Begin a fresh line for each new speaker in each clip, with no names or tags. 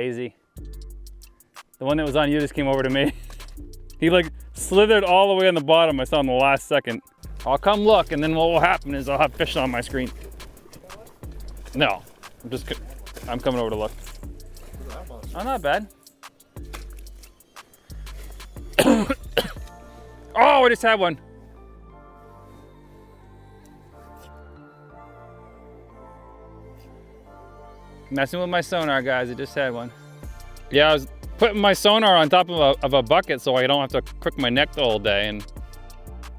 lazy. The one that was on you just came over to me. He like slithered all the way on the bottom. I saw in the last second. I'll come look, and then what will happen is I'll have fish on my screen. No, I'm coming over to look. Oh, not bad. Oh, I just had one. Messing with my sonar, guys. I just had one. Yeah, I was putting my sonar on top of a bucket so I don't have to crook my neck the whole day. And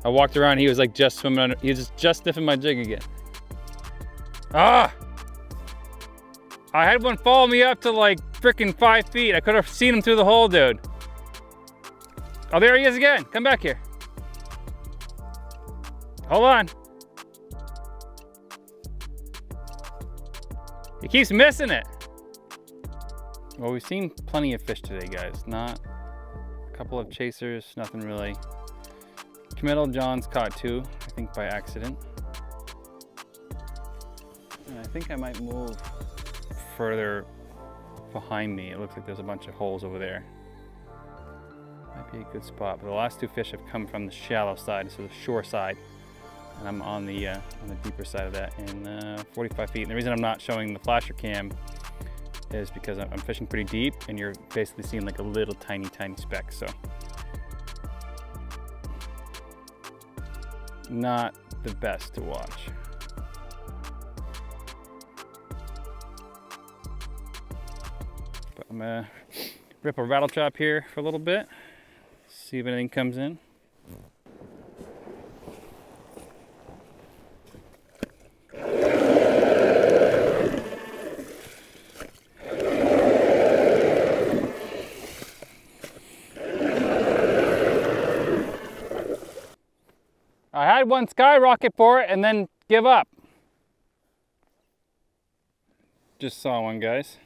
I walked around. He was like just swimming under. He was just sniffing my jig again. Ah! I had one follow me up to like freaking 5 feet. I could have seen him through the hole, dude. Oh, there he is again. Come back here. Hold on. He keeps missing it. Well, we've seen plenty of fish today, guys. Not a couple of chasers, nothing really. Committal John's caught 2, I think by accident. And I think I might move further behind me. It looks like there's a bunch of holes over there. Might be a good spot, but the last 2 fish have come from the shallow side, so the shore side. And I'm on the deeper side of that in 45 feet. And the reason I'm not showing the flasher cam is because I'm fishing pretty deep and you're basically seeing like a little tiny speck, so. Not the best to watch. But I'm gonna rip a rattle trap here for a little bit, see if anything comes in. I had one skyrocket for it and then give up. Just saw one, guys.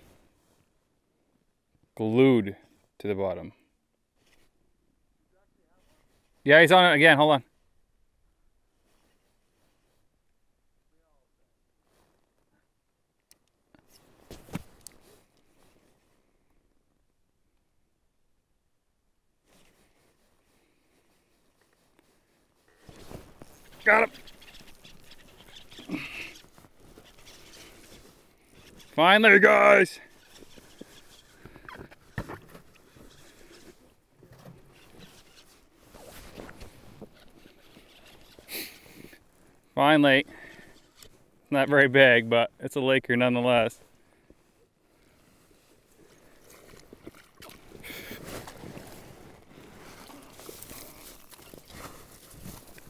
Glued to the bottom. Yeah, he's on it again. Hold on. Got him. Finally, guys. Finally. Not very big, but it's a laker nonetheless.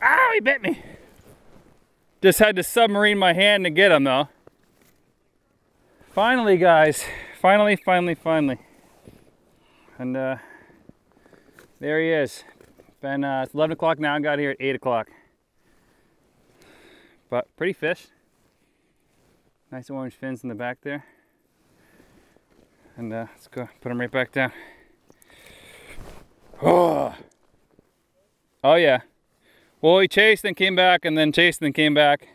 Ow, he bit me. Just had to submarine my hand to get him though. Finally, guys. Finally. And there he is. It's 11 o'clock now. I got here at 8 o'clock. But pretty fish. Nice orange fins in the back there. And let's go put him right back down. Oh yeah. Well, he chased and came back, and then chased and came back.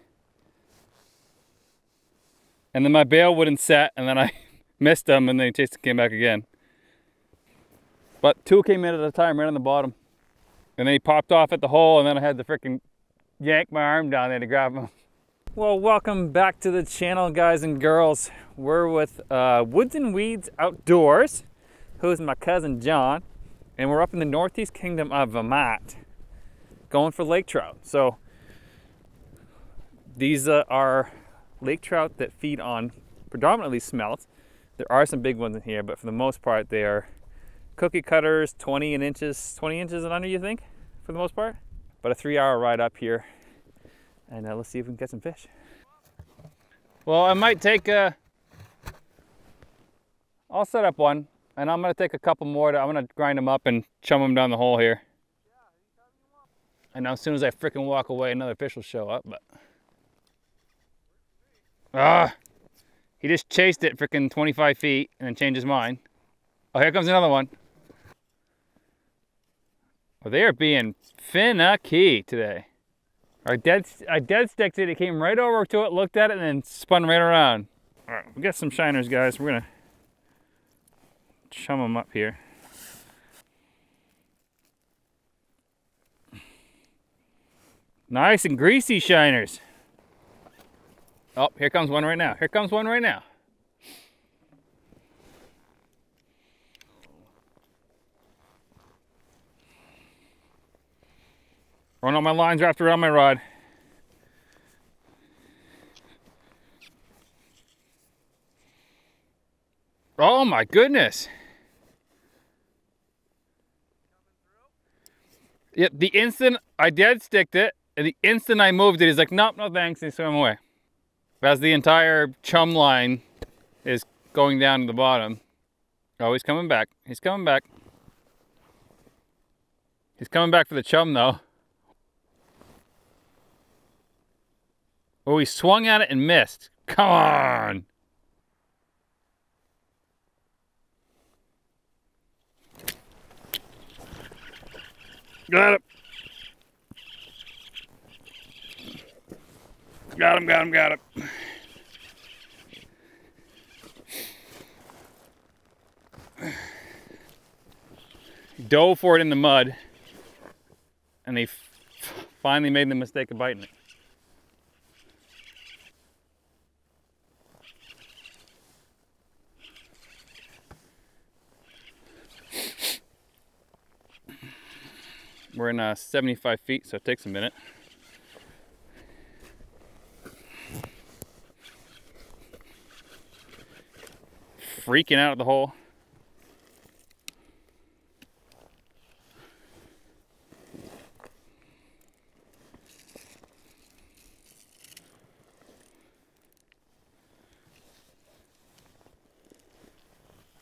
And then my bail wouldn't set, and then I missed him, and then he chased and came back again. But 2 came in at a time, right on the bottom. And then he popped off at the hole, and then I had to freaking yank my arm down there to grab him. Well, welcome back to the channel, guys and girls. We're with Woods and Weeds Outdoors, who's my cousin John, and we're up in the Northeast Kingdom of Vermont, going for lake trout. So these are lake trout that feed on predominantly smelt. There are some big ones in here, but for the most part they are cookie cutters, 20 inches and under, you think, for the most part. But a 3-hour ride up here, and let's see if we can get some fish. Well, I might take I'll set up one, and I'm gonna take a couple more. I'm gonna grind them up and chum them down the hole here. And now as soon as I frickin' walk away, another fish will show up, but... he just chased it frickin' 25 feet and then changed his mind. Oh, here comes another one. Well, they are being finicky today. I dead sticked it, it came right over to it, looked at it, and then spun right around. All right, we got some shiners, guys. We're gonna chum them up here. Nice and greasy shiners. Oh, here comes one right now. Here comes one right now. Run all my lines wrapped around my rod. Oh my goodness. Yeah, the instant I dead sticked it, and the instant I moved it, he's like, nope, no thanks, and he swam away. As the entire chum line is going down to the bottom. Oh, he's coming back. He's coming back. He's coming back for the chum though. Oh, he swung at it and missed. Come on. Got him. Got him, got him, got him. He dove for it in the mud, and he finally made the mistake of biting it. We're in 75 feet, so it takes a minute. Freaking out at the hole.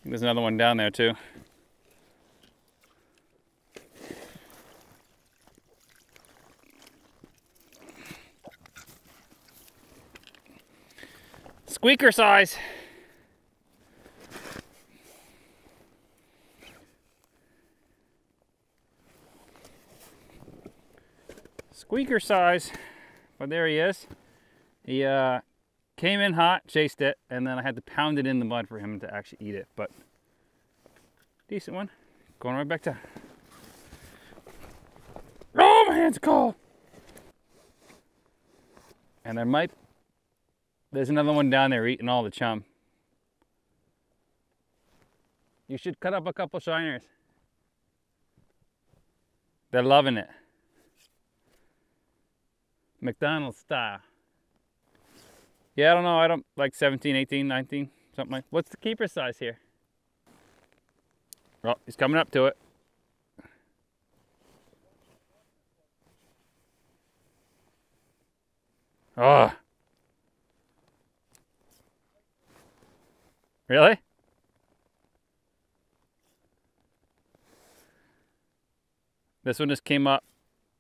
There's another one down there too. Squeaker size. Squeaker size, but there he is. He came in hot, chased it, and then I had to pound it in the mud for him to actually eat it, but decent one. Going right back to. Oh, my hand's cold. And there's another one down there eating all the chum. You should cut up a couple shiners. They're loving it. McDonald's style. Yeah, I don't know. I don't like 17, 18, 19, something like. What's the keeper size here? Oh, he's coming up to it. Oh. Really? This one just came up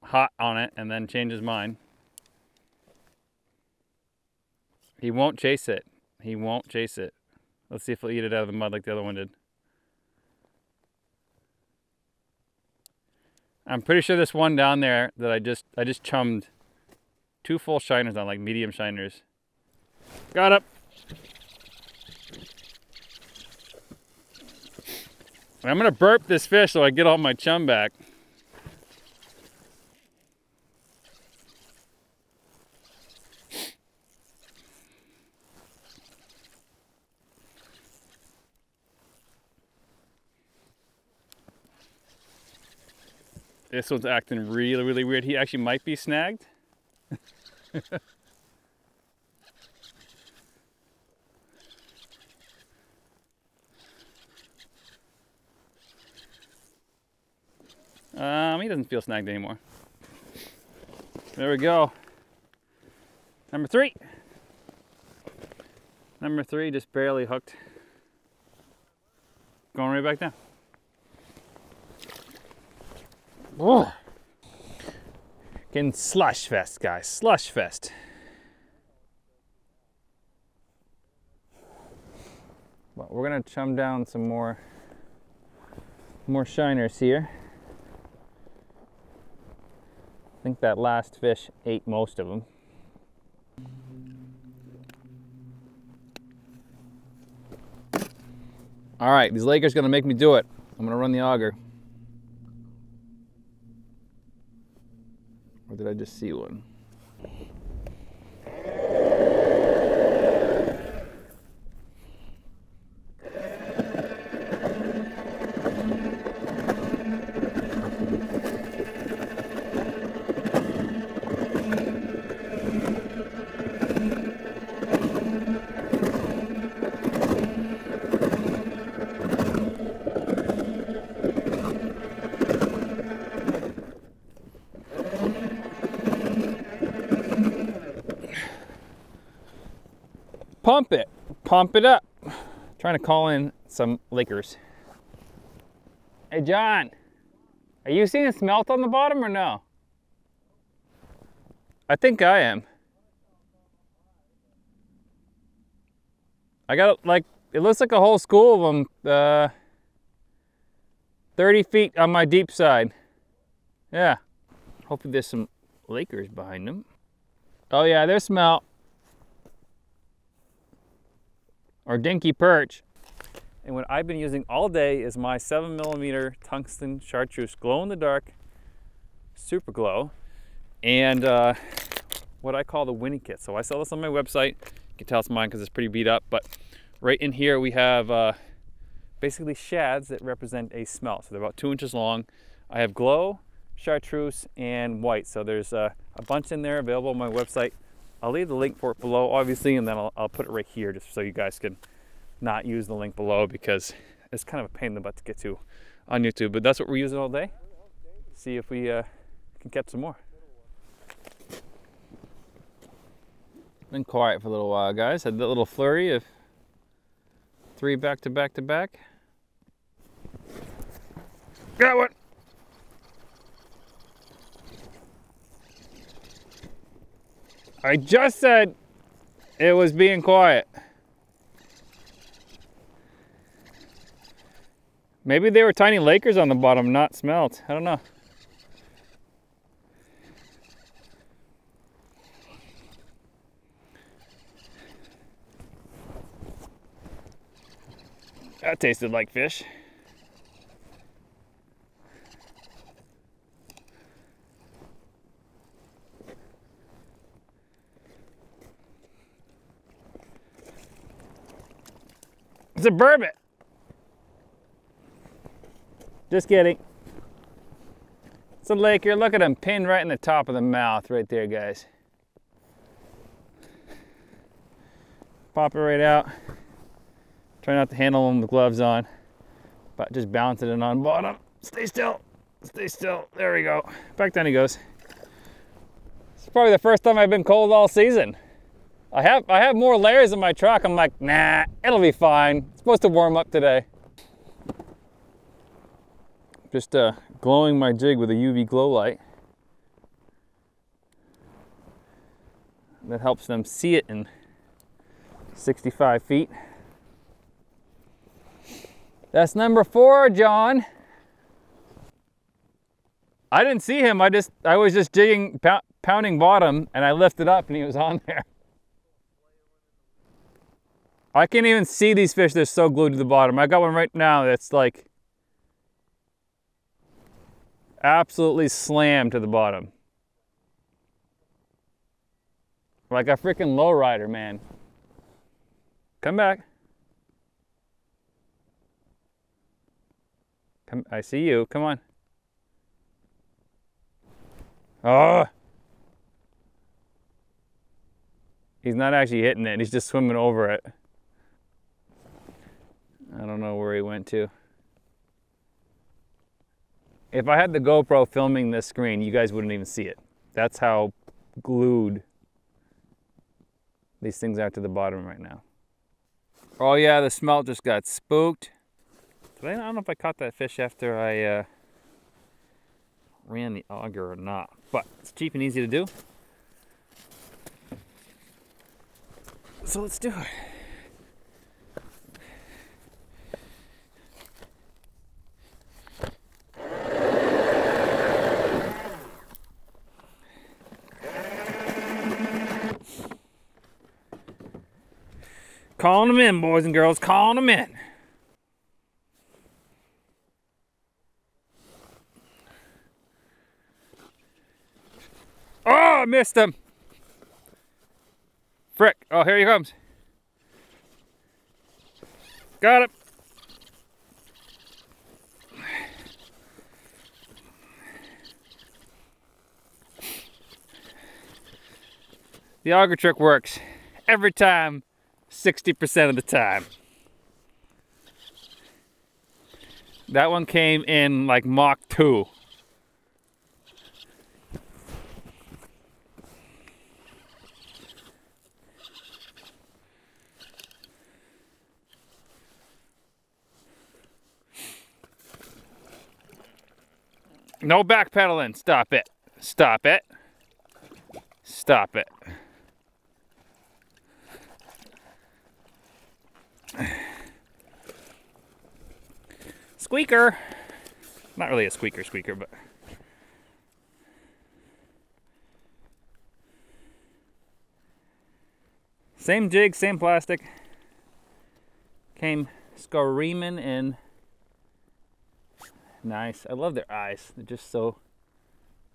hot on it and then changed his mind. He won't chase it. He won't chase it. Let's see if he'll eat it out of the mud like the other one did. I'm pretty sure this one down there that I just chummed 2 full shiners on, like medium shiners. Got it. I'm gonna burp this fish so I get all my chum back. This one's acting really, really weird. He actually might be snagged. He doesn't feel snagged anymore. There we go. Number 3. Number 3 just barely hooked. Going right back down. Oh. Getting slush fest, guys. Slush fest. Well, we're gonna chum down some more shiners here. I think that last fish ate most of them. All right, these Lakers gonna make me do it. I'm gonna run the auger. Or did I just see one? Pump it up. Trying to call in some Lakers. Hey John, are you seeing smelt on the bottom or no? I think I am. I got like, it looks like a whole school of them, 30 feet on my deep side. Yeah. Hopefully there's some Lakers behind them. Oh yeah, there's smelt. Or dinky perch. And what I've been using all day is my 7mm tungsten chartreuse glow in the dark super glow, and what I call the Winnie kit. So I sell this on my website. You can tell it's mine because it's pretty beat up, but right in here we have basically shads that represent a smelt. So they're about 2 inches long. I have glow, chartreuse, and white. So there's a bunch in there available on my website. I'll leave the link for it below, obviously, and then I'll put it right here just so you guys can not use the link below because it's kind of a pain in the butt to get to on YouTube. But that's what we're using all day. See if we can catch some more. Been quiet for a little while, guys. Had that little flurry of 3 back to back to back. Got one. I just said it was being quiet. Maybe they were tiny Lakers on the bottom, not smelt. I don't know. That tasted like fish. It's a burbot. Just kidding. It's a Laker. Look at him pinned right in the top of the mouth right there, guys. Pop it right out. Try not to handle them with gloves on, but just bounce it in on bottom. Stay still. Stay still. There we go. Back down he goes. It's probably the first time I've been cold all season. I have more layers in my truck. I'm like, nah, it'll be fine. It's supposed to warm up today. Just glowing my jig with a UV glow light. That helps them see it in 65 feet. That's number 4, John. I didn't see him. I was just jigging, pounding bottom, and I lifted up and he was on there. I can't even see these fish. They're so glued to the bottom. I got one right now that's like absolutely slammed to the bottom. Like a freaking lowrider, man. Come back. Come, I see you. Come on. Oh! He's not actually hitting it. He's just swimming over it. I don't know where he went to. If I had the GoPro filming this screen, you guys wouldn't even see it. That's how glued these things are to the bottom right now. Oh yeah, the smelt just got spooked. I don't know if I caught that fish after I ran the auger or not, but it's cheap and easy to do. So let's do it. Calling them in, boys and girls, calling them in. Oh, I missed him. Frick. Oh, here he comes. Got him. The auger trick works every time, 60% of the time. That one came in like Mach 2. No backpedaling. Stop it. Stop it. Stop it. Squeaker. Not really a squeaker, but same jig, same plastic. Came screaming in. Nice. I love their eyes. They're just so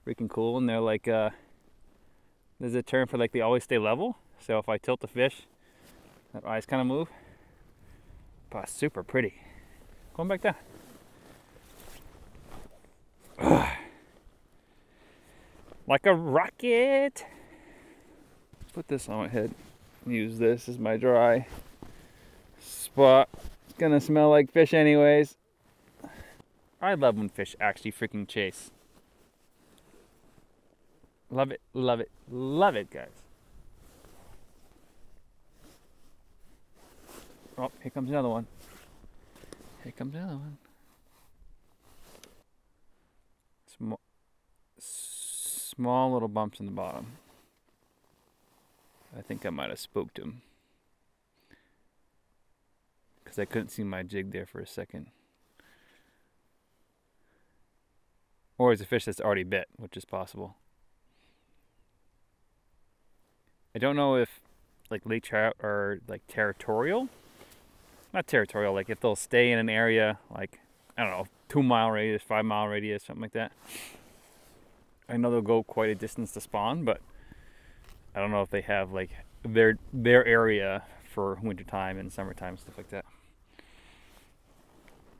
freaking cool, and they're like there's a term for like they always stay level. So if I tilt the fish, that eyes kind of move. But super pretty. Going back down. Ugh. Like a rocket. Put this on my head. Use this as my dry spot. It's gonna smell like fish anyways. I love when fish actually freaking chase. Love it, love it, love it, guys. Oh, here comes another one. Here comes another one. Small little bumps in the bottom. I think I might have spooked him, because I couldn't see my jig there for a second. Or it's a fish that's already bit, which is possible. I don't know if like lake trout are like territorial. Not territorial, like if they'll stay in an area like, I don't know, 2-mile radius, 5-mile radius, something like that. I know they'll go quite a distance to spawn, but I don't know if they have like their area for wintertime and summertime, stuff like that.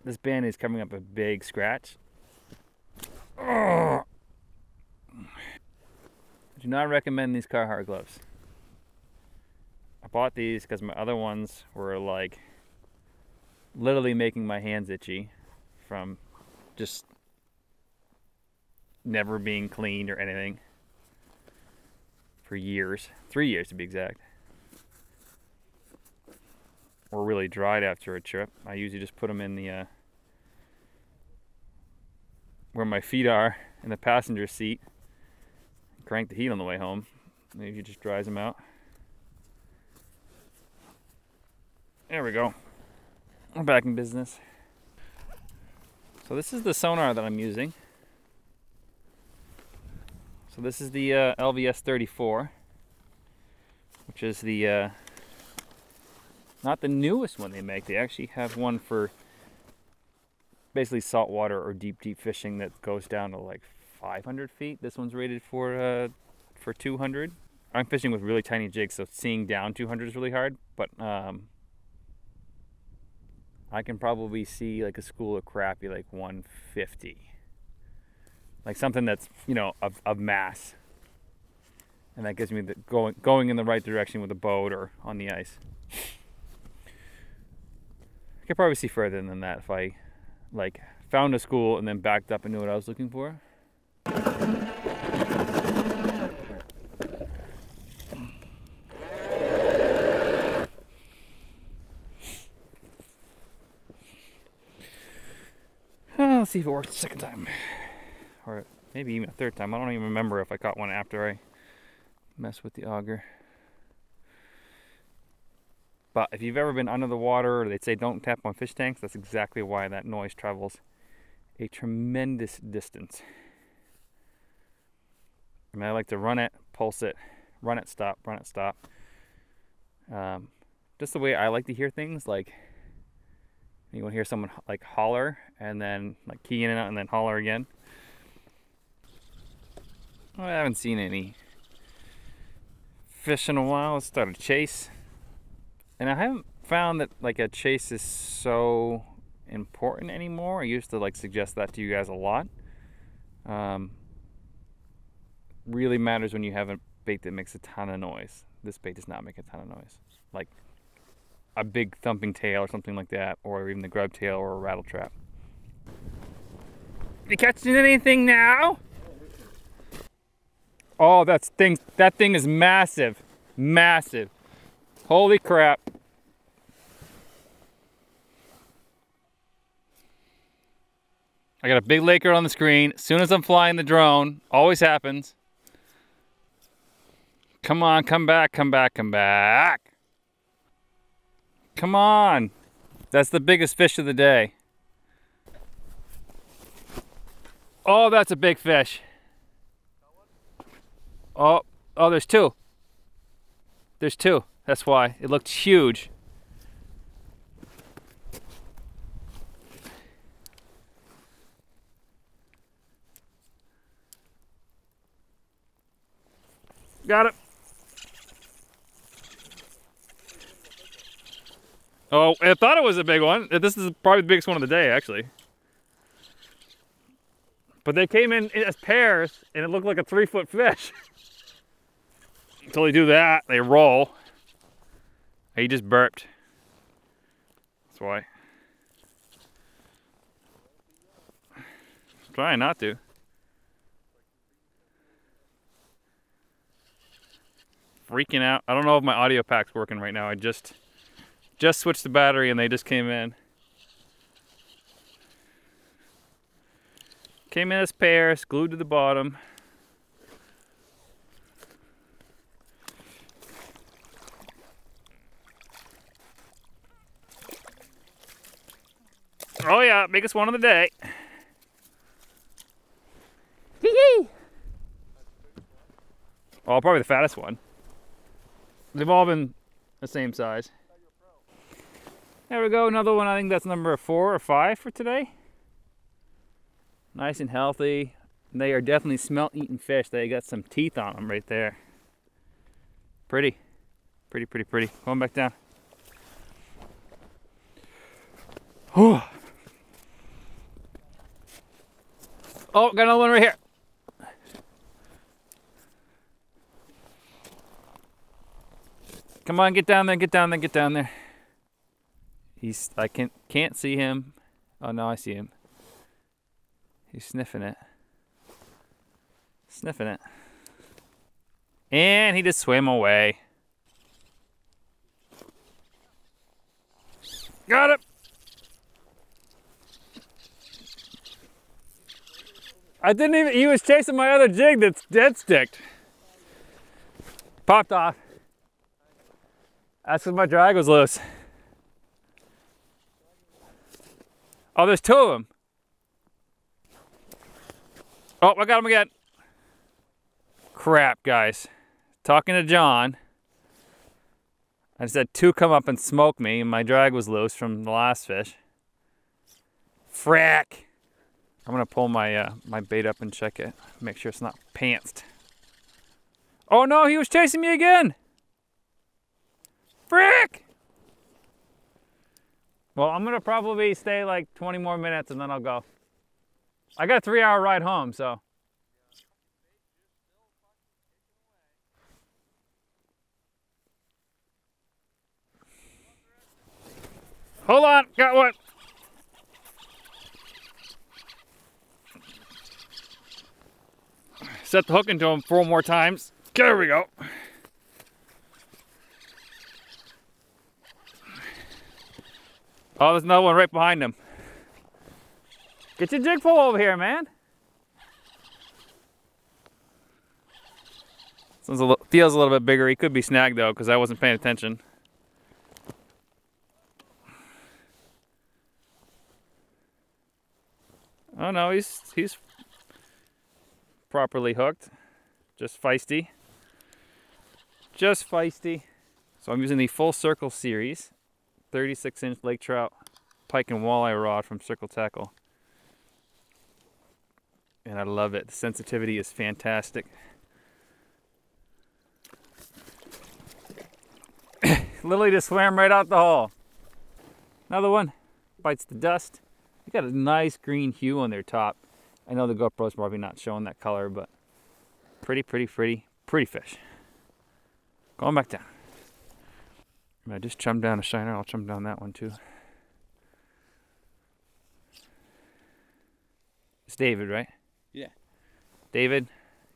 This band is coming up a big scratch. I do not recommend these Carhartt gloves. I bought these because my other ones were like literally making my hands itchy from just never being cleaned or anything for years. 3 years to be exact. Or really dried after a trip. I usually just put them in the where my feet are in the passenger seat. Crank the heat on the way home. Maybe it just dries them out. There we go. We're back in business. So this is the sonar that I'm using. So this is the LVS 34, which is the not the newest one they make. They actually have one for basically saltwater or deep fishing that goes down to like 500 feet. This one's rated for 200. I'm fishing with really tiny jigs, so seeing down 200 is really hard, but I can probably see like a school of crappie like 150. Like something that's, you know, of mass. And that gives me the going in the right direction with a boat or on the ice. I could probably see further than that if I like found a school and then backed up and knew what I was looking for. Let's see if it works the second time. Or maybe even a third time. I don't even remember if I caught one after I messed with the auger. But if you've ever been under the water, or they say don't tap on fish tanks, that's exactly why that noise travels a tremendous distance. And I like to run it, pulse it, run it, stop, run it, stop. Just the way I like to hear things, like you will hear someone like holler and then like key in and out and then holler again. Well, I haven't seen any fish in a while. Let's start a chase. And I haven't found that like a chase is so important anymore. I used to like suggest that to you guys a lot. Really matters when you have a bait that makes a ton of noise. This bait does not make a ton of noise. Like a big thumping tail or something like that, or even the grub tail or a rattle trap. You catching anything now? Oh, that thing is massive. Massive. Holy crap. I got a big Laker on the screen. As soon as I'm flying the drone, always happens. Come on, come back, come back, come back. Come on. That's the biggest fish of the day. Oh, that's a big fish. Oh, there's two. There's two. That's why. It looked huge. Got it. Oh, I thought it was a big one. This is probably the biggest one of the day, actually. But they came in as pairs, and it looked like a 3-foot fish. Until they do that, they roll. He just burped. That's why. Trying not to. Freaking out. I don't know if my audio pack's working right now. I just switched the battery and they just came in. Came in as pairs, glued to the bottom. Oh yeah, biggest one of the day. Hee-hee! Oh, probably the fattest one. They've all been the same size. There we go, another one. I think that's number 4 or 5 for today. Nice and healthy. They are definitely smelt-eating fish. They got some teeth on them right there. Pretty. Pretty, pretty, pretty. Going back down. Oh, got another one right here. Come on, get down there, get down there, get down there. I can't see him. Oh no, I see him. He's sniffing it. Sniffing it. And he just swam away. Got it. I didn't even, he was chasing my other jig that's dead sticked. Popped off. That's because my drag was loose. Oh, there's 2 of them. Oh, I got him again. Crap, guys. Talking to John. I just had 2 come up and smoke me, and my drag was loose from the last fish. Frack. I'm gonna pull my my bait up and check it. Make sure it's not pantsed. Oh no, he was chasing me again. Frick! Well, I'm gonna probably stay like 20 more minutes and then I'll go. I got a 3-hour ride home, so. Hold on, got one. Set the hook into him 4 more times. There we go. Oh, there's another one right behind him. Get your jig pole over here, man. This one feels a little bit bigger. He could be snagged though, because I wasn't paying attention. Oh no, he's properly hooked. Just feisty. Just feisty. So I'm using the Full Circle series, 36-inch lake trout, pike and walleye rod from Circle Tackle. And I love it. The sensitivity is fantastic. Literally just swam right out the hole. Another one. Bites the dust. They got a nice green hue on their top. I know the GoPro's probably not showing that color, but pretty fish. Going back down. I just chummed down a shiner. I'll chum down that one too. It's David, right?
Yeah.
David,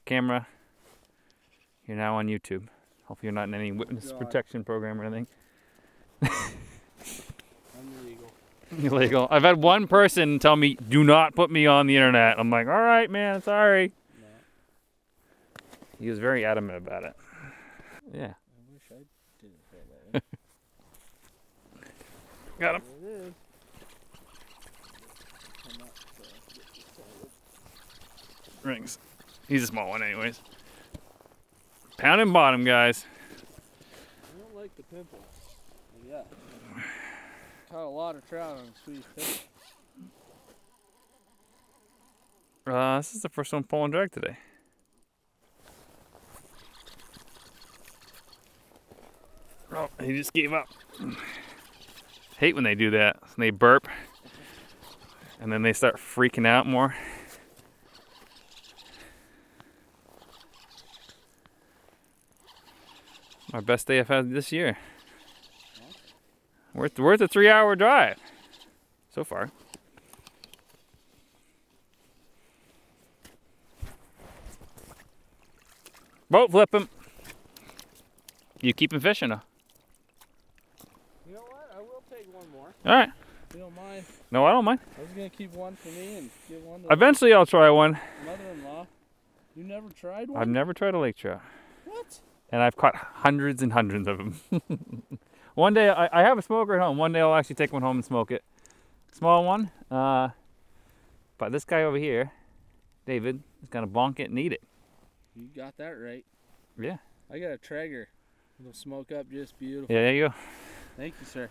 camera. You're now on YouTube. Hopefully you're not in any witness protection program or anything.
I'm illegal.
Illegal. I've had one person tell me, do not put me on the internet. I'm like, all right, man, sorry.
No.
He was very adamant about it. Yeah.
I wish I didn't feel that way.
Got him.
There it is.
Rings. He's a small one anyways. Pound and bottom, guys.
I don't like the pimple. Yeah. Caught a lot of trout on Swedish pimple.
This is the first one pulling drag today. Oh, he just gave up. Hate when they do that. When they burp and then they start freaking out more. My best day I've had this year. Worth a 3-hour drive so far. Boat flip him. You keep him fishing, huh?
You know what? I will take one more.
All right.
You don't mind?
No, I don't mind.
I was gonna keep one for me and give one to
Eventually, I'll try one.
mother-in-law. You never tried one?
I've never tried a lake trout.
What?
And I've caught hundreds and hundreds of them. One day, I have a smoker at home. One day I'll actually take one home and smoke it. Small one. But this guy over here, David, is going to bonk it and eat it.
You got that right.
Yeah.
I got a Traeger. It'll smoke up just beautiful.
Yeah, there you go.
Thank you, sir.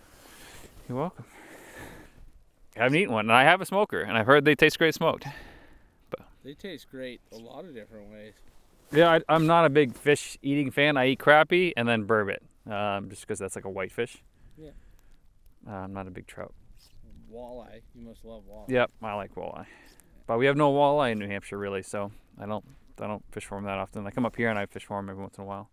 You're welcome. I haven't eaten one, and I have a smoker, and I've heard they taste great smoked. But
They taste great a lot of different ways.
yeah, I'm not a big fish eating fan. I eat crappie and then burbot, just because that's like a white fish.
Yeah.
I'm not a big trout.
Walleye. You must love walleye.
Yep, I like walleye. But we have no walleye in New Hampshire really, so I don't fish for them that often. I come up here and I fish for them every once in a while.